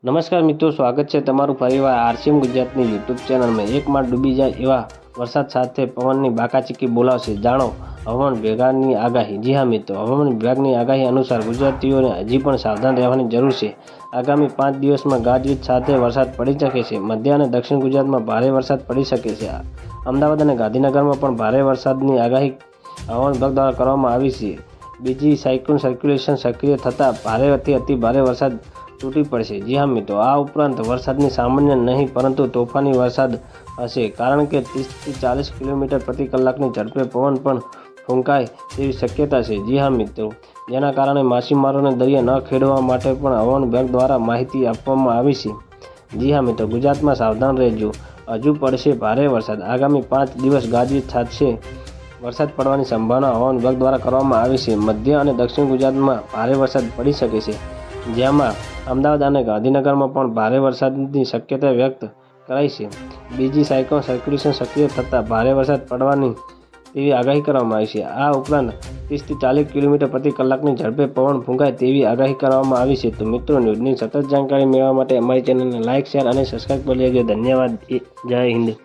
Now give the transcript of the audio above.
નમસ્કાર મિત્રો, સ્વાગત છે તમારું ફરીવાર આરસીએમ ગુજરાતની યુટ્યુબ ચેનલમાં। એક માળ ડૂબી જાય એવા વરસાદ સાથે પવનની બાકાચીકી બોલાવશે, જાણો હવામાન વિભાગની આગાહી। જી હા મિત્રો, હવામાન વિભાગની આગાહી અનુસાર ગુજરાતીઓને હજી પણ સાવધાન રહેવાની જરૂર છે। આગામી 5 દિવસમાં ગાજવીજ સાથે વરસાદ પડી શકે છે। મધ્ય અને દક્ષિણ ગુજરાતમાં ભારે વરસાદ પડી શકે છે। અમદાવાદ અને ગાંધીનગરમાં પણ ભારે વરસાદની આગાહી હવામાન વિભાગ દ્વારા કરવામાં આવી છે। બીજી સાયક્લોન સર્ક્યુલેશન સક્રિય થતાં ભારેથી અતિ ભારે વરસાદ તૂટી પડશે। જી હા મિત્રો, આ ઉપરાંત વરસાદની સામાન્ય નહીં પરંતુ તોફાની વરસાદ હશે, કારણ કે 30થી 40 કિલોમીટર પ્રતિ કલાકની ઝડપે પવન પણ ફૂંકાય તેવી શક્યતા છે। જી હા મિત્રો, જેના કારણે માછીમારોને દરિયા ન ખેડવા માટે પણ હવામાન વિભાગ દ્વારા માહિતી આપવામાં આવી છે। જી હા મિત્રો, ગુજરાતમાં સાવધાન રહેજો, હજુ પડશે ભારે વરસાદ। આગામી 5 દિવસ ગાજવીજ સાથે વરસાદ પડવાની સંભાવના હવામાન વિભાગ દ્વારા કરવામાં આવી છે। મધ્ય અને દક્ષિણ ગુજરાતમાં ભારે વરસાદ પડી શકે છે, જેમાં અમદાવાદ અને ગાંધીનગરમાં પણ ભારે વરસાદની શક્યતા વ્યક્ત કરાઈ છે। બીજી સાયક્લોન સર્ક્યુલેશન સક્રિય થતાં ભારે વરસાદ પડવાની તેવી આગાહી કરવામાં આવી છે। આ ઉપરાંત 30થી 40 કિલોમીટર પ્રતિ કલાકની ઝડપે પવન ફૂંકાય તેવી આગાહી કરવામાં આવી છે। તો મિત્રો, ન્યૂઝની સતત જાણકારી મેળવવા માટે અમારી ચેનલને લાઇક, શેર અને સબસ્ક્રાઈબ કરી લેજો। ધન્યવાદ। જય હિન્દ।